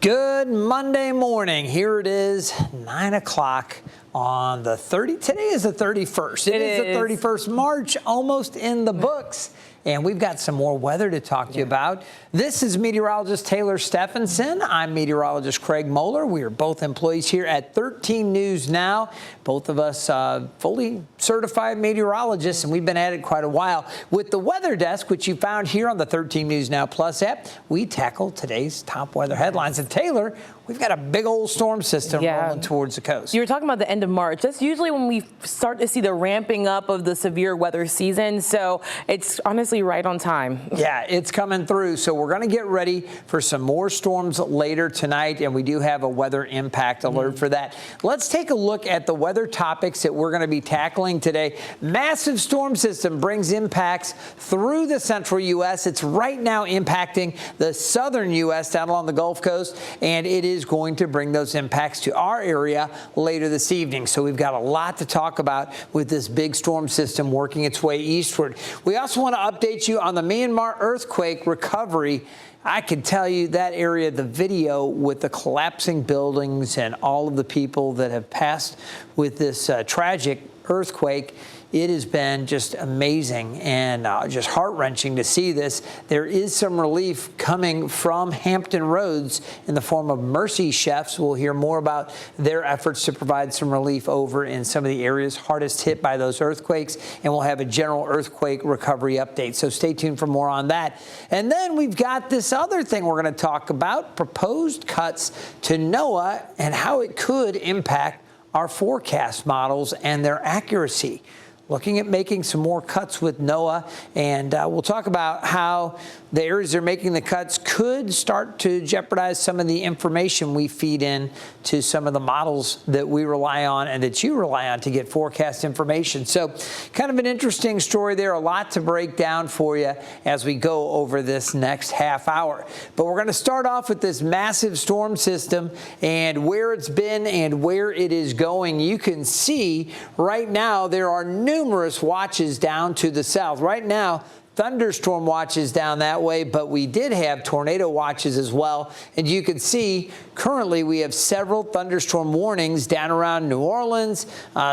Good Monday morning. Here it is, 9 o'clock on the 30th. Today is the 31st. It is the 31st March, almost in the books. And we've got some more weather to talk to you about. This is meteorologist Taylor Stephenson. I'm meteorologist Craig Moeller. We are both employees here at 13 News Now. Both of us fully certified meteorologists, and we've been at it quite a while. With the weather desk, which you found here on the 13 News Now Plus app, we tackle today's top weather headlines. And Taylor, we've got a big old storm system rolling towards the coast. You were talking about the end of March. That's usually when we start to see the ramping up of the severe weather season. So it's honestly right on time. Yeah, it's coming through. So we're going to get ready for some more storms later tonight. And we do have a weather impact alert for that. Let's take a look at the weather topics that we're going to be tackling today. Massive storm system brings impacts through the central U.S. It's right now impacting the southern U.S. down along the Gulf Coast. And it is going to bring those impacts to our area later this evening. So we've got a lot to talk about with this big storm system working its way eastward. We also want to update you on the Myanmar earthquake recovery. I can tell you that area, the video with the collapsing buildings and all of the people that have passed with this tragic earthquake, it has been just amazing and just heart-wrenching to see this. There is some relief coming from Hampton Roads in the form of Mercy Chefs. We'll hear more about their efforts to provide some relief over in some of the areas hardest hit by those earthquakes, and we'll have a general earthquake recovery update. So stay tuned for more on that. And then we've got this other thing we're going to talk about, proposed cuts to NOAA and how it could impact our forecast models and their accuracy. Looking at making some more cuts with NOAA, and we'll talk about how the areas they're making the cuts could start to jeopardize some of the information we feed in to some of the models that we rely on and that you rely on to get forecast information. So kind of an interesting story there, a lot to break down for you as we go over this next half hour. But we're going to start off with this massive storm system and where it's been and where it is going. You can see right now there are numerous watches down to the south. Right now, thunderstorm watches down that way, but we did have tornado watches as well. And you can see currently we have several thunderstorm warnings down around New Orleans,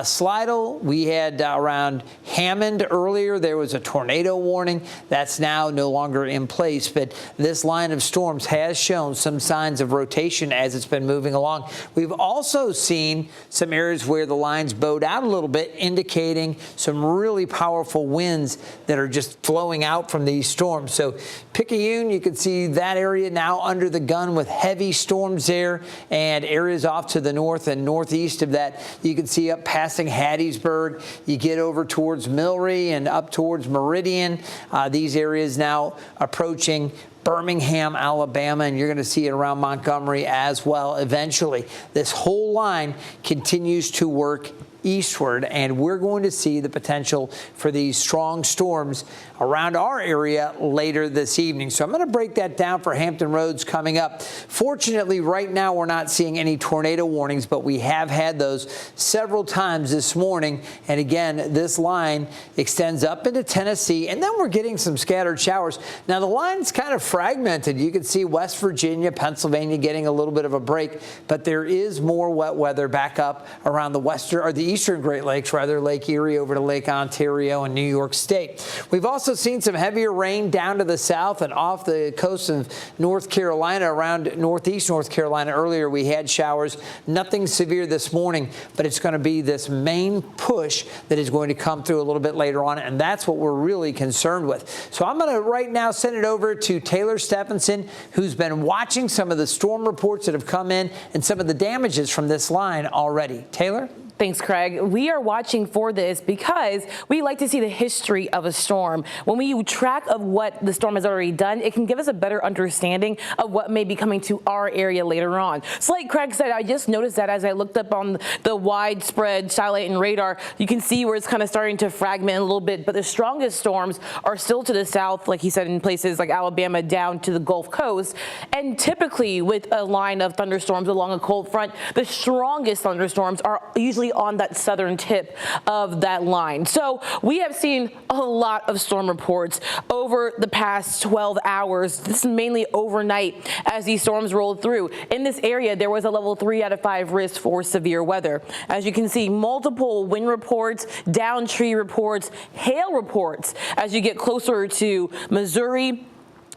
Slidell. We had around Hammond earlier. There was a tornado warning. That's now no longer in place. But this line of storms has shown some signs of rotation as it's been moving along. We've also seen some areas where the lines bowed out a little bit, indicating some really powerful winds that are just flowing out from these storms. So Picayune, you can see that area now under the gun with heavy storms there, and areas off to the north and northeast of that. You can see up passing Hattiesburg. You get over towards Milry and up towards Meridian. These areas now approaching Birmingham, Alabama, and you're going to see it around Montgomery as well eventually. This whole line continues to work eastward, and we're going to see the potential for these strong storms around our area later this evening. So I'm going to break that down for Hampton Roads coming up. Fortunately, right now we're not seeing any tornado warnings, but we have had those several times this morning. And again, this line extends up into Tennessee, and then we're getting some scattered showers. Now the line's kind of fragmented. You can see West Virginia, Pennsylvania getting a little bit of a break, but there is more wet weather back up around the western or the eastern Great Lakes, rather, Lake Erie over to Lake Ontario and New York State. We've also seen some heavier rain down to the south and off the coast of North Carolina, around northeast North Carolina. Earlier we had showers, nothing severe this morning, but it's going to be this main push that is going to come through a little bit later on, and that's what we're really concerned with. So I'm going to right now send it over to Taylor Stephenson, who's been watching some of the storm reports that have come in and some of the damages from this line already. Taylor? Thanks, Craig. We are watching for this because we like to see the history of a storm. When we track of what the storm has already done, it can give us a better understanding of what may be coming to our area later on. So like Craig said, I just noticed that as I looked up on the widespread satellite and radar, you can see where it's kind of starting to fragment a little bit, but the strongest storms are still to the south, like he said, in places like Alabama down to the Gulf Coast. And typically with a line of thunderstorms along a cold front, the strongest thunderstorms are usually on that southern tip of that line. So we have seen a lot of storm reports over the past 12 hours. This is mainly overnight as these storms rolled through. In this area, there was a level 3 out of 5 risk for severe weather. As you can see, multiple wind reports, down tree reports, hail reports as you get closer to Missouri,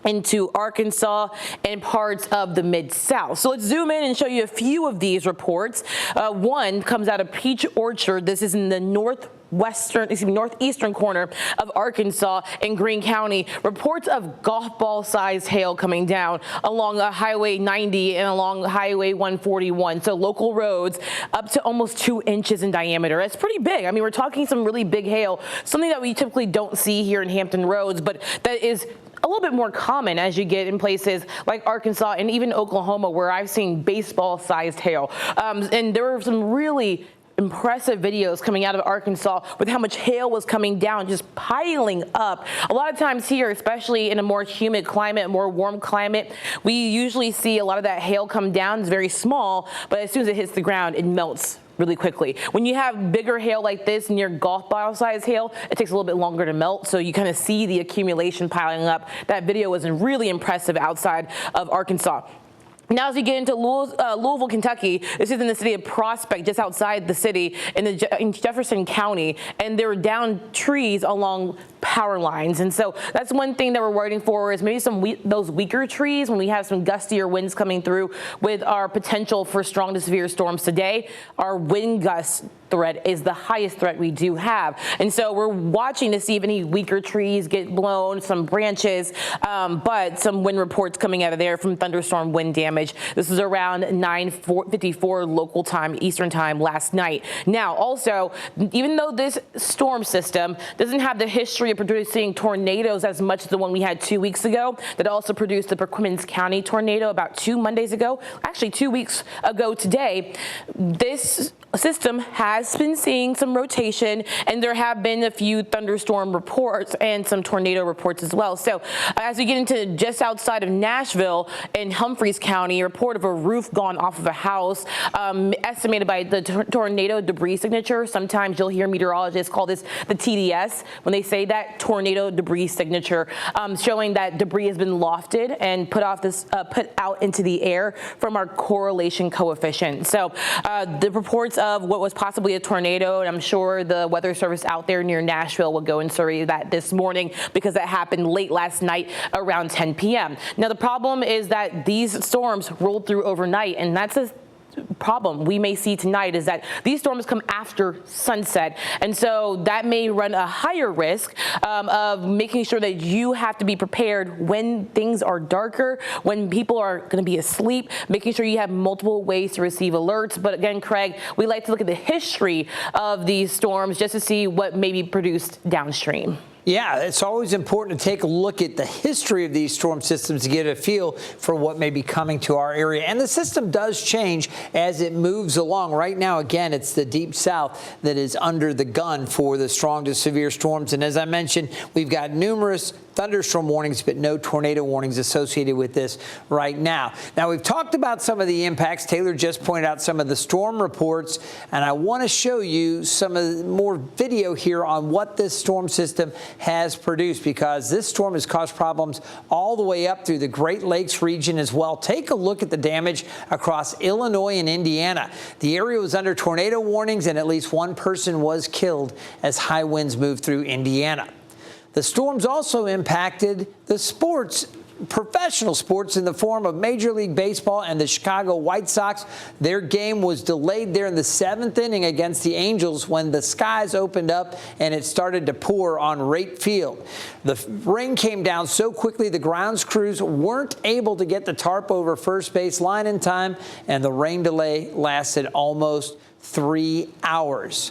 into Arkansas and parts of the Mid-South. So let's zoom in and show you a few of these reports. One comes out of Peach Orchard. This is in the northeastern corner of Arkansas in Greene County. Reports of golf ball sized hail coming down along Highway 90 and along Highway 141. So local roads up to almost 2 inches in diameter. That's pretty big. I mean, we're talking some really big hail, something that we typically don't see here in Hampton Roads, but that is a little bit more common as you get in places like Arkansas and even Oklahoma, where I've seen baseball-sized hail. And there were some really impressive videos coming out of Arkansas with how much hail was coming down, just piling up. A lot of times here, especially in a more humid climate, more warm climate, we usually see a lot of that hail come down. It's very small, but as soon as it hits the ground, it melts really quickly. When you have bigger hail like this, near golf ball size hail, it takes a little bit longer to melt, so you kind of see the accumulation piling up. That video was really impressive outside of Arkansas. Now, as we get into Louisville, Kentucky, this is in the city of Prospect, just outside the city in Jefferson County, and there were down trees along power lines. And so that's one thing that we're waiting for, is maybe those weaker trees when we have some gustier winds coming through with our potential for strong to severe storms today. Our wind gust threat is the highest threat we do have. And so we're watching to see if any weaker trees get blown, some branches, but some wind reports coming out of there from thunderstorm wind damage. This is around 9:54 local time, Eastern time last night. Now, also, even though this storm system doesn't have the history of producing tornadoes as much as the one we had 2 weeks ago, that also produced the Perquimans County tornado about 2 Mondays ago, actually 2 weeks ago today, this system has been seeing some rotation, and there have been a few thunderstorm reports and some tornado reports as well. So as we get into just outside of Nashville in Humphreys County, a report of a roof gone off of a house, estimated by the tornado debris signature. Sometimes you'll hear meteorologists call this the TDS when they say that, tornado debris signature, showing that debris has been lofted and put out into the air from our correlation coefficient. So the reports of what was possibly a tornado, and I'm sure the weather service out there near Nashville will go and survey that this morning, because that happened late last night around 10 p.m. Now, the problem is that these storms rolled through overnight, and that's a problem we may see tonight, is that these storms come after sunset, and so that may run a higher risk of making sure that you have to be prepared when things are darker, when people are going to be asleep, making sure you have multiple ways to receive alerts. But again, Craig, we like to look at the history of these storms just to see what may be produced downstream. Yeah, it's always important to take a look at the history of these storm systems to get a feel for what may be coming to our area. And the system does change as it moves along. Right now, again, it's the deep south that is under the gun for the strong to severe storms. And as I mentioned, we've got numerous thunderstorm warnings, but no tornado warnings associated with this right now. Now, we've talked about some of the impacts. Taylor just pointed out some of the storm reports, and I want to show you some of more video here on what this storm system has produced, because this storm has caused problems all the way up through the Great Lakes region as well. Take a look at the damage across Illinois and Indiana. The area was under tornado warnings, and at least one person was killed as high winds moved through Indiana. The storms also impacted the professional sports in the form of Major League Baseball and the Chicago White Sox. Their game was delayed there in the 7th inning against the Angels when the skies opened up and it started to pour on Rate Field. The rain came down so quickly the grounds crews weren't able to get the tarp over first base line in time, and the rain delay lasted almost 3 hours.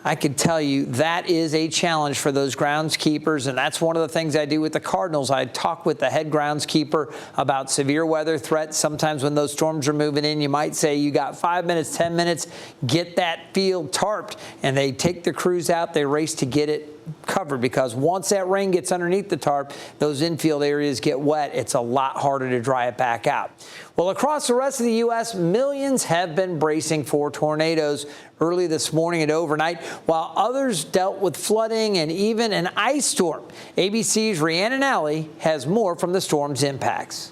I can tell you that is a challenge for those groundskeepers, and that's one of the things I do with the Cardinals. I talk with the head groundskeeper about severe weather threats. Sometimes when those storms are moving in, you might say you got 5 minutes, 10 minutes, get that field tarped, and they take the crews out, they race to get it covered, because once that rain gets underneath the tarp, those infield areas get wet. It's a lot harder to dry it back out. Well, across the rest of the U.S., millions have been bracing for tornadoes early this morning and overnight, while others dealt with flooding and even an ice storm. ABC's Rhiannon Alley has more from the storm's impacts.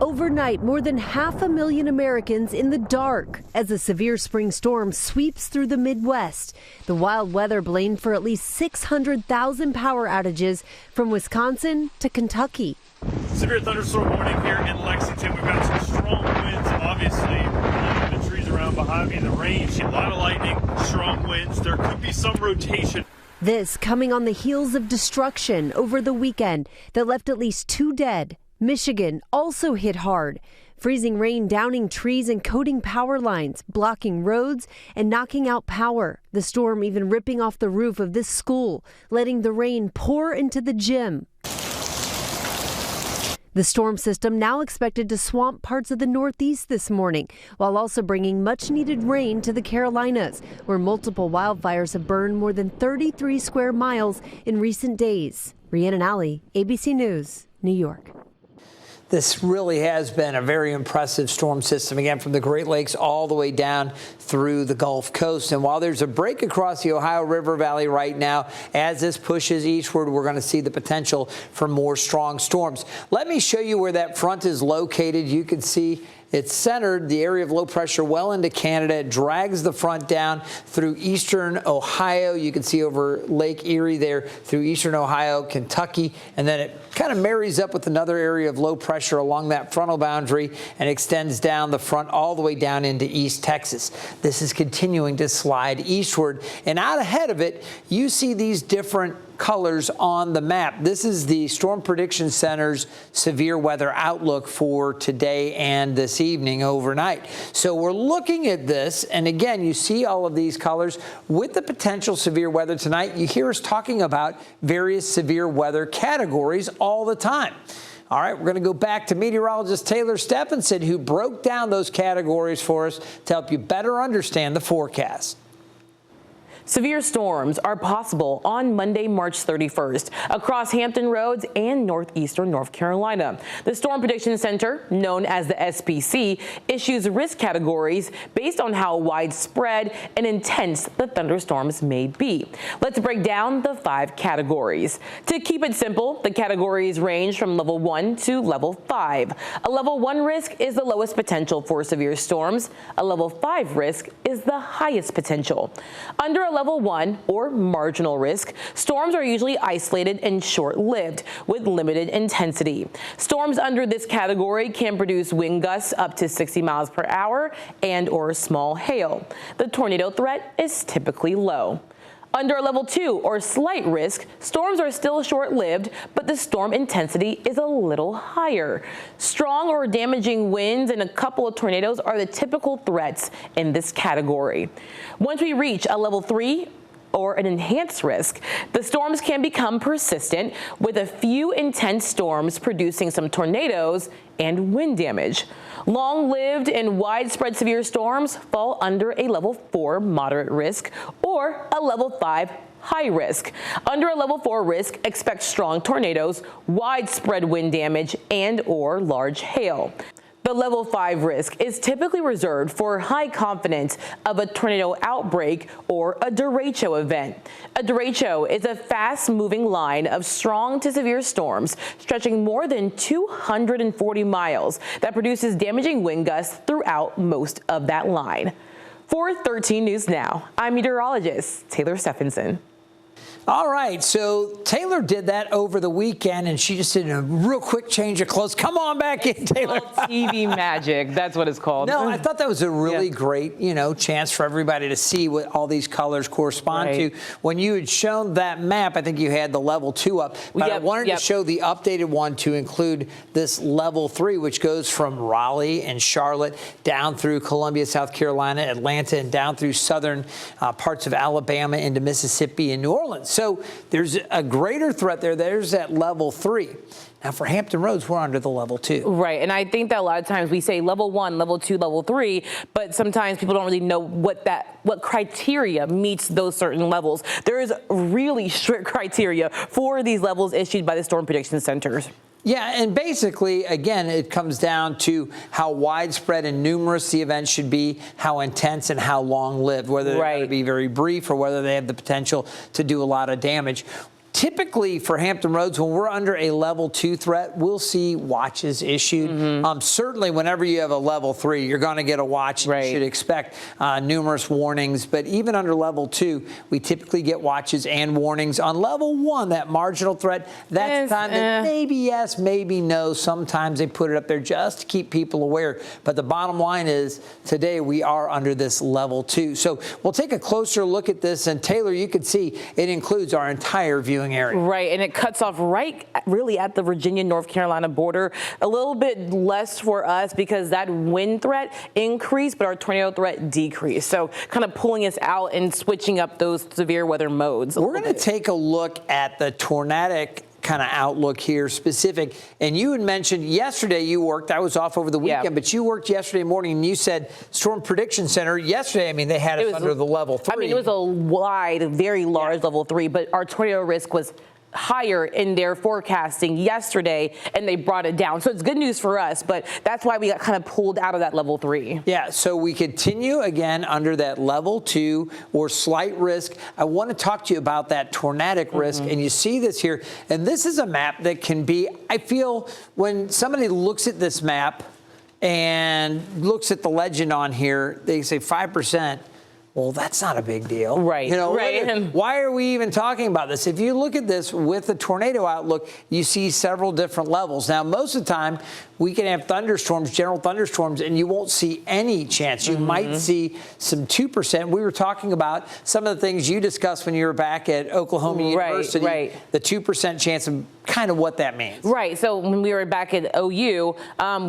Overnight, more than 500,000 Americans in the dark as a severe spring storm sweeps through the Midwest. The wild weather blamed for at least 600,000 power outages from Wisconsin to Kentucky. Severe thunderstorm warning here in Lexington. We've got some strong winds, obviously. The trees around behind me, the rain, a lot of lightning, strong winds. There could be some rotation. This coming on the heels of destruction over the weekend that left at least 2 dead. Michigan also hit hard. Freezing rain downing trees and coating power lines, blocking roads and knocking out power. The storm even ripping off the roof of this school, letting the rain pour into the gym. The storm system now expected to swamp parts of the Northeast this morning, while also bringing much-needed rain to the Carolinas, where multiple wildfires have burned more than 33 square miles in recent days. Rhiannon Alley, ABC News, New York. This really has been a very impressive storm system, again, from the Great Lakes all the way down through the Gulf Coast. And while there's a break across the Ohio River Valley right now, as this pushes eastward, we're going to see the potential for more strong storms. Let me show you where that front is located. You can see it's centered, the area of low pressure, well into Canada. It drags the front down through eastern Ohio. You can see over Lake Erie there through eastern Ohio, Kentucky, and then it kind of marries up with another area of low pressure along that frontal boundary and extends down the front all the way down into East Texas. This is continuing to slide eastward, and out ahead of it, you see these different colors on the map. This is the Storm Prediction Center's severe weather outlook for today and this evening overnight. So we're looking at this, and again, you see all of these colors with the potential severe weather tonight. You hear us talking about various severe weather categories all the time. All right, we're going to go back to meteorologist Taylor Stephenson, who broke down those categories for us to help you better understand the forecast. Severe storms are possible on Monday, March 31st across Hampton Roads and northeastern North Carolina. The Storm Prediction Center, known as the SPC, issues risk categories based on how widespread and intense the thunderstorms may be. Let's break down the 5 categories. To keep it simple, the categories range from level 1 to level 5. A level 1 risk is the lowest potential for severe storms. A level 5 risk is the highest potential. Under a level 1 or marginal risk, storms are usually isolated and short-lived with limited intensity. Storms under this category can produce wind gusts up to 60 miles per hour and or small hail. The tornado threat is typically low. Under a level 2 or slight risk, storms are still short-lived, but the storm intensity is a little higher. Strong or damaging winds and a couple of tornadoes are the typical threats in this category. Once we reach a level 3 or an enhanced risk, the storms can become persistent, with a few intense storms producing some tornadoes and wind damage. Long-lived and widespread severe storms fall under a level 4 moderate risk or a level 5 high risk. Under a level 4 risk, expect strong tornadoes, widespread wind damage, and or large hail. The level 5 risk is typically reserved for high confidence of a tornado outbreak or a derecho event. A derecho is a fast-moving line of strong to severe storms stretching more than 240 miles that produces damaging wind gusts throughout most of that line. For 13 News Now, I'm meteorologist Taylor Stephenson. All right, so Taylor did that over the weekend, and she just did a real quick change of clothes. Come on back in, Taylor. It's called TV magic. That's what it's called. No, I thought that was a really great, chance for everybody to see what all these colors correspond to. When you had shown that map, I think you had the level 2 up, but I wanted to show the updated one to include this level 3, which goes from Raleigh and Charlotte down through Columbia, South Carolina, Atlanta, and down through southern parts of Alabama into Mississippi and New Orleans. So there's a greater threat there. There's at level 3. Now, for Hampton Roads, we're under the level 2. Right, and I think that a lot of times we say level 1, level 2, level 3, but sometimes people don't really know what criteria meets those certain levels. There is really strict criteria for these levels issued by the Storm Prediction Centers. Yeah, and basically, again, it comes down to how widespread and numerous the events should be, how intense and how long-lived, whether they're going to be very brief or whether they have the potential to do a lot of damage. Typically, for Hampton Roads, when we're under a level 2 threat, we'll see watches issued. Certainly, whenever you have a level 3, you're going to get a watch. And you should expect numerous warnings. But even under level 2, we typically get watches and warnings. On level 1, that marginal threat, that's time that maybe yes, maybe no. Sometimes they put it up there just to keep people aware. But the bottom line is, today we are under this level 2. So we'll take a closer look at this. And Taylor, you can see it includes our entire viewing area. Right, and it cuts off really at the Virginia-North Carolina border. A little bit less for us because that wind threat increased, but our tornado threat decreased. So kind of pulling us out and switching up those severe weather modes. We're going to take a look at the tornadic kind of outlook here specific. And you had mentioned yesterday you worked, I was off over the weekend, but you worked yesterday morning and you said Storm Prediction Center yesterday, I mean, they had us under the level 3. I mean, it was a wide, very large level 3, but our tornado risk was higher in their forecasting yesterday, and they brought it down. So it's good news for us, but that's why we got kind of pulled out of that level 3. Yeah, so we continue again under that level 2 or slight risk. I want to talk to you about that tornadic risk, and you see this here, and this is a map that can be, I feel, when somebody looks at this map and looks at the legend on here, they say 5%. Well, that's not a big deal. Right. You know, why are we even talking about this? If you look at this with the tornado outlook, you see several different levels. Now, most of the time, we can have thunderstorms, general thunderstorms, and you won't see any chance. You might see some 2%. We were talking about some of the things you discussed when you were back at Oklahoma University, the 2% chance of kind of what that means. Right. So when we were back at OU,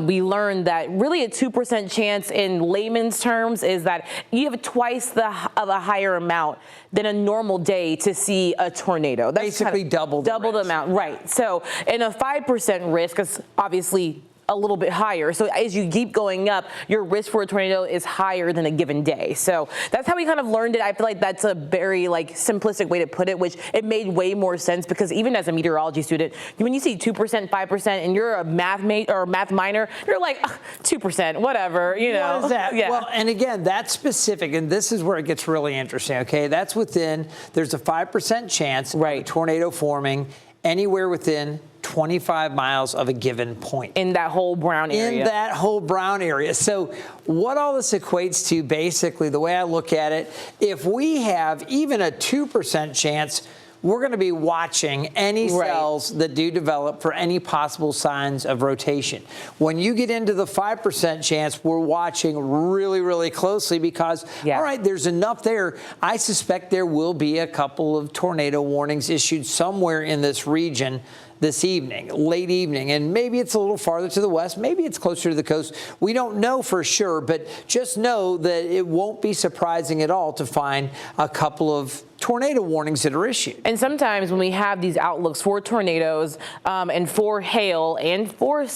we learned that really a 2% chance in layman's terms is that you have twice of a higher amount than a normal day to see a tornado. That's basically double the amount. Right. So in a 5% risk is obviously a little bit higher. So as you keep going up, your risk for a tornado is higher than a given day. So that's how we kind of learned it. I feel like that's a very simplistic way to put it, which it made way more sense because even as a meteorology student, when you see 2%, 5%, and you're a math minor, you're like 2%, whatever, you know. What is that? Yeah. Well, and again, that's specific, and this is where it gets really interesting. Okay, that's there's a 5% chance of a tornado forming anywhere within 25 miles of a given point. In that whole brown area. In that whole brown area. So what all this equates to, basically, the way I look at it, if we have even a 2% chance, we're going to be watching any cells that do develop for any possible signs of rotation. When you get into the 5% chance, we're watching really, really closely because, all right, there's enough there. I suspect there will be a couple of tornado warnings issued somewhere in this region this evening, late evening, and maybe it's a little farther to the west, maybe it's closer to the coast. We don't know for sure, but just know that it won't be surprising at all to find a couple of tornado warnings that are issued. And sometimes when we have these outlooks for tornadoes and for hail and for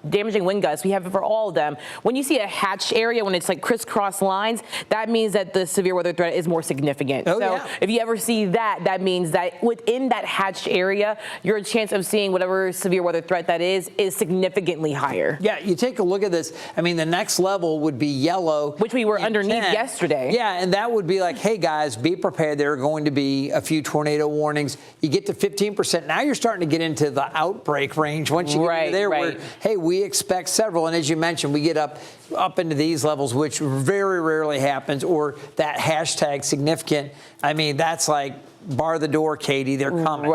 damaging wind gusts, we have it for all of them. When you see a hatched area, when it's like crisscross lines, that means that the severe weather threat is more significant. So if you ever see that, that means that within that hatched area, your chance of seeing whatever severe weather threat that is significantly higher. Yeah, you take a look at this. I mean, the next level would be yellow. Which we were underneath yesterday. Yeah, and that would be like, hey guys, be prepared. There are going to be a few tornado warnings. You get to 15%. Now you're starting to get into the outbreak range. Once you get into there, where, hey, we expect several. And as you mentioned, we get up into these levels, which very rarely happens, or that hashtag significant. I mean, that's like, bar the door, Katie, they're coming.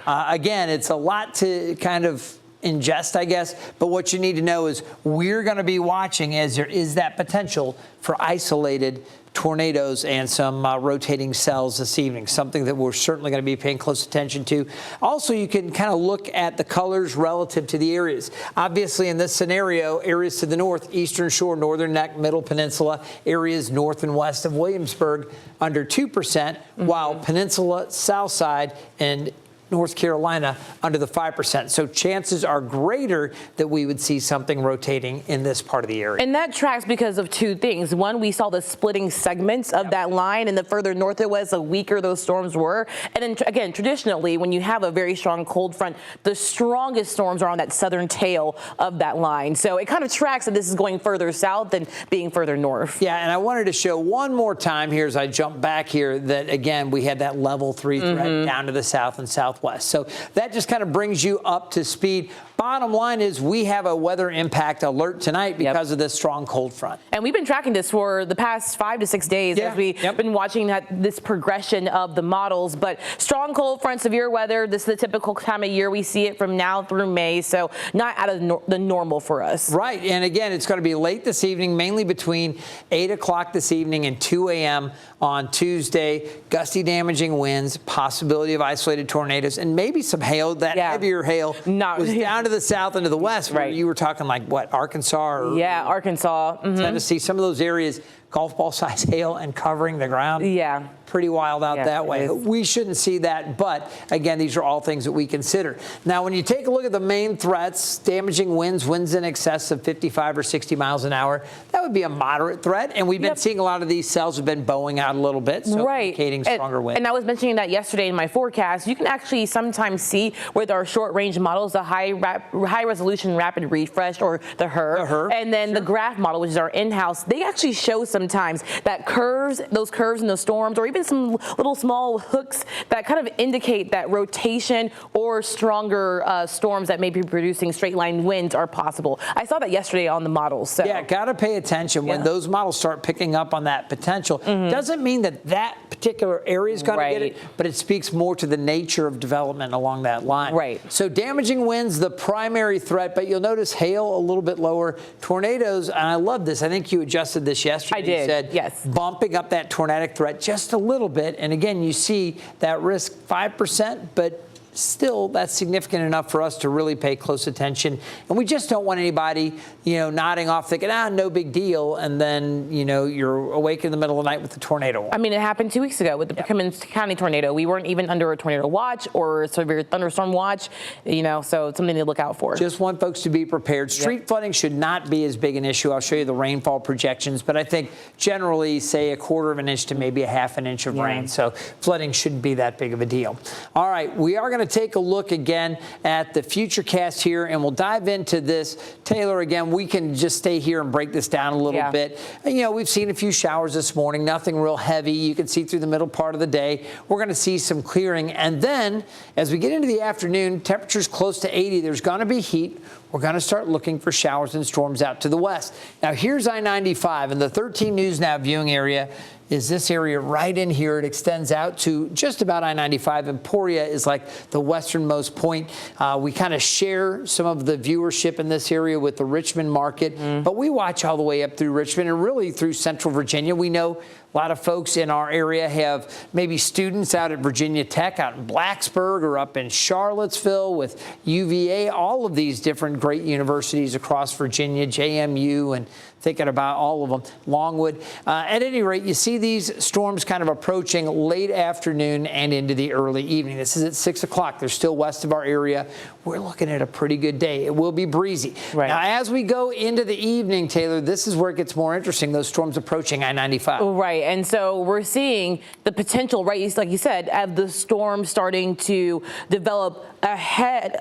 Again, it's a lot to kind of ingest, I guess, but what you need to know is we're going to be watching as there is that potential for isolated tornadoes and some rotating cells this evening, something that we're certainly going to be paying close attention to. Also, you can kind of look at the colors relative to the areas. Obviously, in this scenario, areas to the north, eastern shore, northern neck, middle peninsula, areas north and west of Williamsburg under 2%, while peninsula, south side, and North Carolina under the 5%. So chances are greater that we would see something rotating in this part of the area. And that tracks because of two things. One, we saw the splitting segments of that line, and the further north it was, the weaker those storms were. And then again, traditionally, when you have a very strong cold front, the strongest storms are on that southern tail of that line. So it kind of tracks that this is going further south than being further north. Yeah, and I wanted to show one more time here as I jump back here that, again, we had that level 3 threat down to the south and southwest. So that just kind of brings you up to speed. Bottom line is we have a weather impact alert tonight because of this strong cold front. And we've been tracking this for the past 5 to 6 days as we've been watching this progression of the models. But strong cold front, severe weather, this is the typical time of year we see it from now through May. So not out of the normal for us. Right. And again, it's going to be late this evening, mainly between 8 o'clock this evening and 2 a.m. on Tuesday. Gusty, damaging winds, possibility of isolated tornadoes, and maybe some hail. That heavier hail was down to the south and to the west, where you were talking like, what, Arkansas? Or Arkansas. Tennessee, some of those areas, golf ball size hail and covering the ground. Yeah. Pretty wild out that way. We shouldn't see that, but again, these are all things that we consider. Now, when you take a look at the main threats, damaging winds in excess of 55 or 60 miles an hour, that would be a moderate threat, and we've been seeing a lot of these cells have been bowing out a little bit, so indicating stronger winds. And I was mentioning that yesterday in my forecast. You can actually sometimes see with our short-range models, the high-resolution rapid refresh, or the HRR, and then the graph model, which is our in-house. They actually show sometimes that those curves in the storms, or even some little small hooks that kind of indicate that rotation or stronger storms that may be producing straight line winds are possible. I saw that yesterday on the models. So. Yeah, got to pay attention when those models start picking up on that potential. Doesn't mean that particular area is going to get it, but it speaks more to the nature of development along that line. Right. So damaging winds, the primary threat, but you'll notice hail a little bit lower. Tornadoes, and I love this. I think you adjusted this yesterday. I did, you said, bumping up that tornadic threat just a little bit. And again, you see that risk 5%, but still that's significant enough for us to really pay close attention. And we just don't want anybody, nodding off thinking, no big deal. And then, you're awake in the middle of the night with a tornado. I mean, it happened 2 weeks ago with the Cummins County tornado. We weren't even under a tornado watch or a severe thunderstorm watch, so it's something to look out for. Just want folks to be prepared. Street flooding should not be as big an issue. I'll show you the rainfall projections, but I think generally say 1/4 of an inch to maybe 1/2 an inch of rain. So flooding shouldn't be that big of a deal. All right, we are going to take a look again at the Futurecast here, and we'll dive into this. Taylor, again, we can just stay here and break this down a little bit. We've seen a few showers this morning, nothing real heavy. You can see through the middle part of the day. We're going to see some clearing, and then as we get into the afternoon, temperatures close to 80. There's going to be heat. We're going to start looking for showers and storms out to the west. Now, here's I-95, and the 13 News Now viewing area is this area right in here. It extends out to just about I-95. Emporia is like the westernmost point. We kind of share some of the viewership in this area with the Richmond market, but we watch all the way up through Richmond and really through central Virginia. We know a lot of folks in our area have maybe students out at Virginia Tech, out in Blacksburg, or up in Charlottesville with UVA, all of these different great universities across Virginia, JMU, and thinking about all of them, Longwood. At any rate, you see these storms kind of approaching late afternoon and into the early evening. This is at 6 o'clock. They're still west of our area. We're looking at a pretty good day. It will be breezy. Right. Now, as we go into the evening, Taylor, this is where it gets more interesting, those storms approaching I-95. Right, and so we're seeing the potential, right, like you said, of the storm starting to develop behind,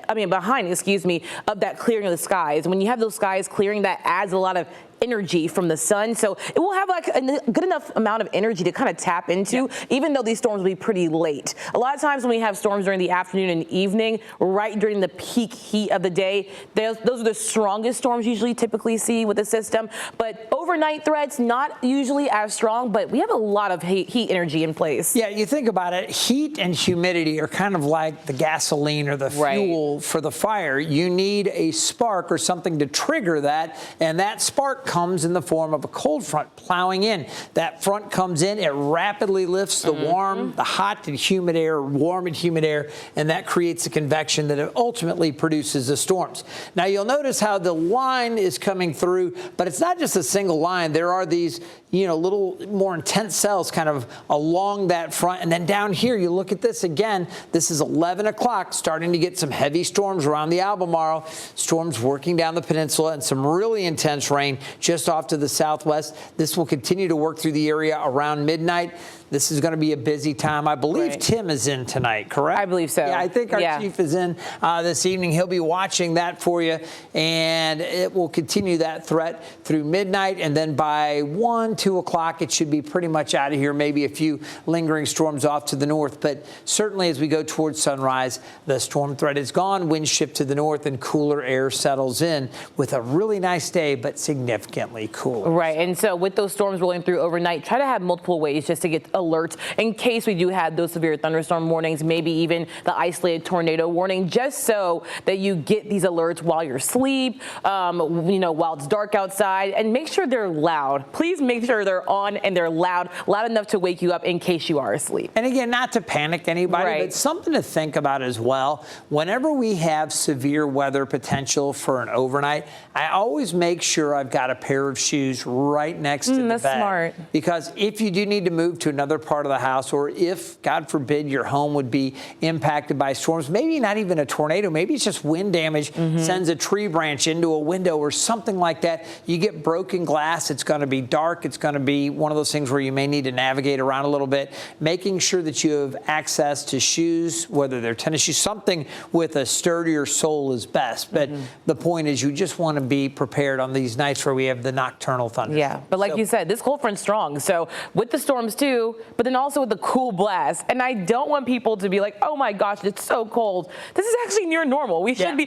of that clearing of the skies. When you have those skies clearing, that adds a lot of energy from the sun, so it will have like a good enough amount of energy to kind of tap into, even though these storms will be pretty late. A lot of times when we have storms during the afternoon and evening, right during the peak heat of the day, those are the strongest storms usually typically see with the system. But overnight threats, not usually as strong, but we have a lot of heat energy in place. Yeah, you think about it, heat and humidity are kind of like the gasoline or the fuel for the fire. You need a spark or something to trigger that, and that spark comes in the form of a cold front plowing in. That front comes in, it rapidly lifts the the hot and humid air, warm and humid air, and that creates a convection that ultimately produces the storms. Now, you'll notice how the line is coming through, but it's not just a single line. There are these, little more intense cells kind of along that front. And then down here, you look at this again. This is 11 o'clock, starting to get some heavy storms around the Albemarle. Storms working down the peninsula and some really intense rain just off to the southwest. This will continue to work through the area around midnight. This is going to be a busy time. I believe Tim is in tonight, correct? I believe so. Yeah, I think our chief is in this evening. He'll be watching that for you, and it will continue that threat through midnight, and then by 1, 2 o'clock, it should be pretty much out of here, maybe a few lingering storms off to the north, but certainly as we go towards sunrise, the storm threat is gone, winds shift to the north, and cooler air settles in with a really nice day, but significantly cooler. Right, and so with those storms rolling through overnight, try to have multiple ways just to get alerts in case we do have those severe thunderstorm warnings, maybe even the isolated tornado warning, just so that you get these alerts while you're asleep, while it's dark outside, and make sure they're loud. Please make sure they're on and they're loud enough to wake you up in case you are asleep. And again, not to panic anybody, but something to think about as well. Whenever we have severe weather potential for an overnight, I always make sure I've got a pair of shoes right next to the bed. That's smart. Because if you do need to move to another part of the house, or if, God forbid, your home would be impacted by storms, maybe not even a tornado, maybe it's just wind damage, sends a tree branch into a window or something like that. You get broken glass, it's going to be dark, it's going to be one of those things where you may need to navigate around a little bit. Making sure that you have access to shoes, whether they're tennis shoes, something with a sturdier sole is best. But the point is, you just want to be prepared on these nights where we have the nocturnal thunder. Yeah, but like you said, this cold front's strong. So with the storms too, but then also with the cool blast. And I don't want people to be like, oh my gosh, it's so cold. This is actually near normal. We should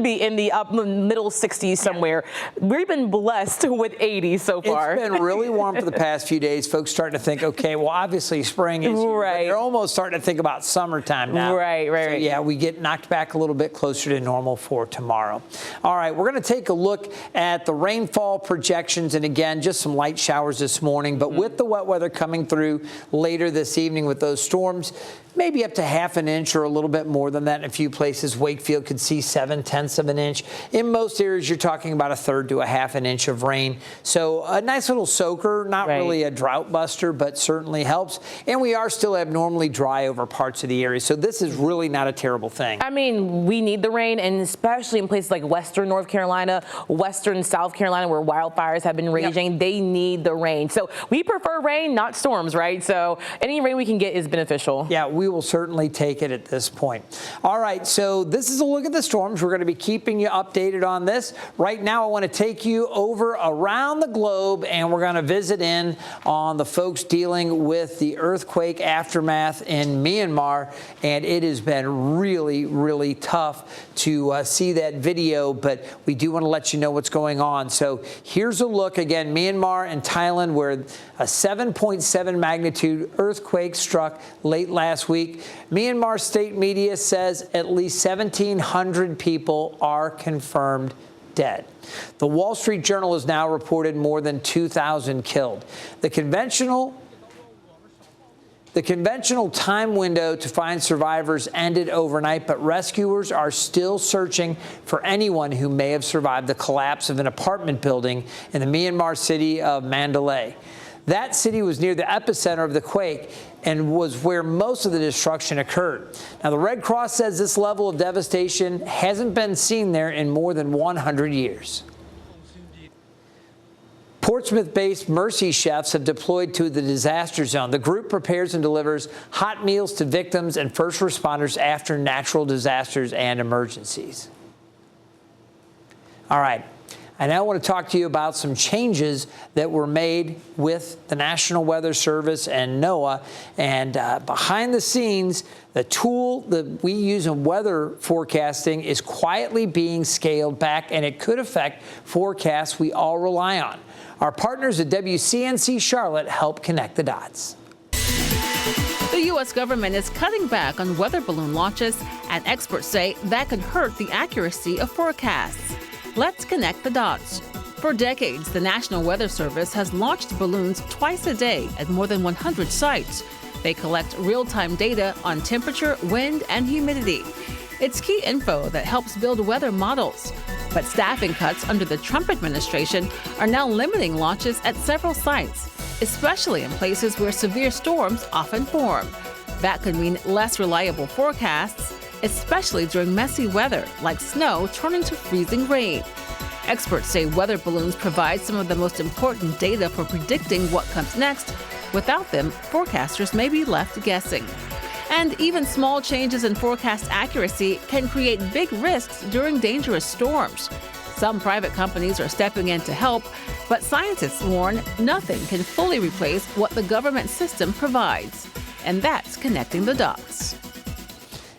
be in the middle 60s somewhere. We've been blessed with 80 so far. It's been really warm for the past few days. Folks starting to think, okay, well, obviously spring is here, but they're almost starting to think about summertime now. Right. So, yeah, we get knocked back a little bit closer to normal for tomorrow. All right, we're going to take a look at the rainfall projections. And again, just some light showers this morning, but with the wet weather coming through later this evening with those storms, maybe up to half an inch or a little bit more than that in a few places. Wakefield could see 7/10 of an inch. In most areas, you're talking about a third to a half an inch of rain. So a nice little soaker, not really a drought buster, but certainly helps. And we are still abnormally dry over parts of the area. So this is really not a terrible thing. I mean, we need the rain, and especially in places like western North Carolina, western South Carolina, where wildfires have been raging, they need the rain. So we prefer rain, not storms, right? So any rain we can get is beneficial. Yeah, we will certainly take it at this point. All right, so this is a look at the storms. We're going to be keeping you updated on this. Right now, I want to take you over around the globe, and we're going to visit in on the folks dealing with the earthquake aftermath in Myanmar. And it has been really, really tough to see that video, but we do want to let you know what's going on. So here's a look again, Myanmar and Thailand, where a 7.7 magnitude earthquake struck late last week. Myanmar state media says at least 1,700 people are confirmed dead. The Wall Street Journal has now reported more than 2,000 killed. The conventional time window to find survivors ended overnight, but rescuers are still searching for anyone who may have survived the collapse of an apartment building in the Myanmar city of Mandalay. That city was near the epicenter of the quake and was where most of the destruction occurred. Now, the Red Cross says this level of devastation hasn't been seen there in more than 100 years. Portsmouth-based Mercy Chefs have deployed to the disaster zone. The group prepares and delivers hot meals to victims and first responders after natural disasters and emergencies. All right. I now want to talk to you about some changes that were made with the National Weather Service and NOAA. And behind the scenes, the tool that we use in weather forecasting is quietly being scaled back, and it could affect forecasts we all rely on. Our partners at WCNC Charlotte help connect the dots. The U.S. government is cutting back on weather balloon launches, and experts say that could hurt the accuracy of forecasts. Let's connect the dots. For decades, the National Weather Service has launched balloons twice a day at more than 100 sites. They collect real-time data on temperature, wind, and humidity. It's key info that helps build weather models. But staffing cuts under the Trump administration are now limiting launches at several sites, especially in places where severe storms often form. That could mean less reliable forecasts, especially during messy weather like snow turning to freezing rain. Experts say weather balloons provide some of the most important data for predicting what comes next. Without them, forecasters may be left guessing. And even small changes in forecast accuracy can create big risks during dangerous storms. Some private companies are stepping in to help, but scientists warn nothing can fully replace what the government system provides. And that's connecting the dots.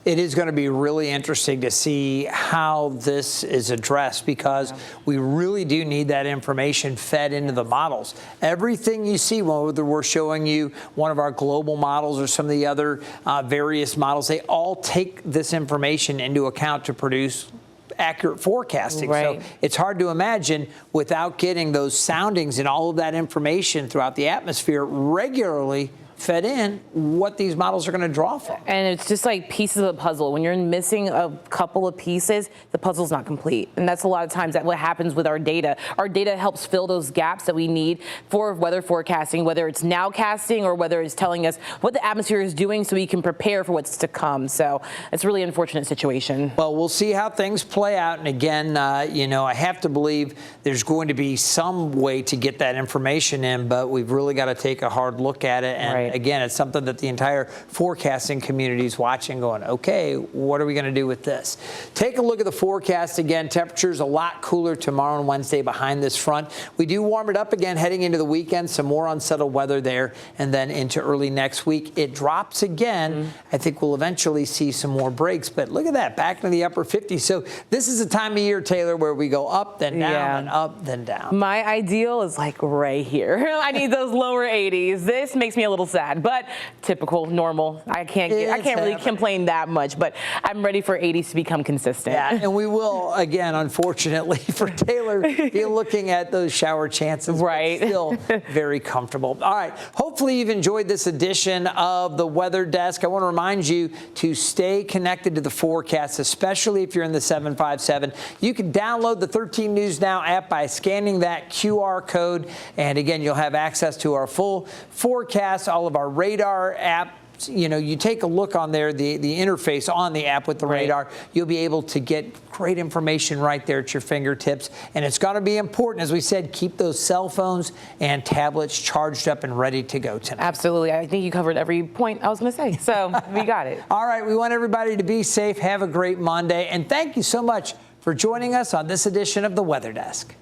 It is going to be really interesting to see how this is addressed, because we really do need that information fed into the models. Everything you see, whether we're showing you one of our global models or some of the other various models, they all take this information into account to produce accurate forecasting. Right. So it's hard to imagine without getting those soundings and all of that information throughout the atmosphere regularly fed in, what these models are going to draw from. And it's just like pieces of the puzzle. When you're missing a couple of pieces, the puzzle's not complete. And that's a lot of times that what happens with our data. Our data helps fill those gaps that we need for weather forecasting, whether it's nowcasting or whether it's telling us what the atmosphere is doing so we can prepare for what's to come. So it's a really unfortunate situation. Well, we'll see how things play out. And again, I have to believe there's going to be some way to get that information in, but we've really got to take a hard look at it. And again, it's something that the entire forecasting community is watching, going, okay, what are we going to do with this? Take a look at the forecast again. Temperatures a lot cooler tomorrow and Wednesday behind this front. We do warm it up again heading into the weekend. Some more unsettled weather there, and then into early next week it drops again. I think we'll eventually see some more breaks, but look at that, back into the upper 50s. So this is the time of year, Taylor, where we go up, then down, and up, then down. My ideal is like right here. I need those lower 80s. This makes me a little sad, but typical, normal. I can't really complain that much, but I'm ready for 80s to become consistent. Yeah, and we will, again, unfortunately for Taylor, be looking at those shower chances, right? But still very comfortable. All right, hopefully you've enjoyed this edition of the Weather Desk. I want to remind you to stay connected to the forecast, especially if you're in the 757. You can download the 13 News Now app by scanning that QR code, and again, you'll have access to our full forecast, all of our radar app. You take a look on there, the interface on the app with the radar, you'll be able to get great information right there at your fingertips. And it's going to be important, as we said, keep those cell phones and tablets charged up and ready to go tonight. Absolutely. I think you covered every point I was going to say, so we got it. All right, we want everybody to be safe. Have a great Monday. And thank you so much for joining us on this edition of the Weather Desk.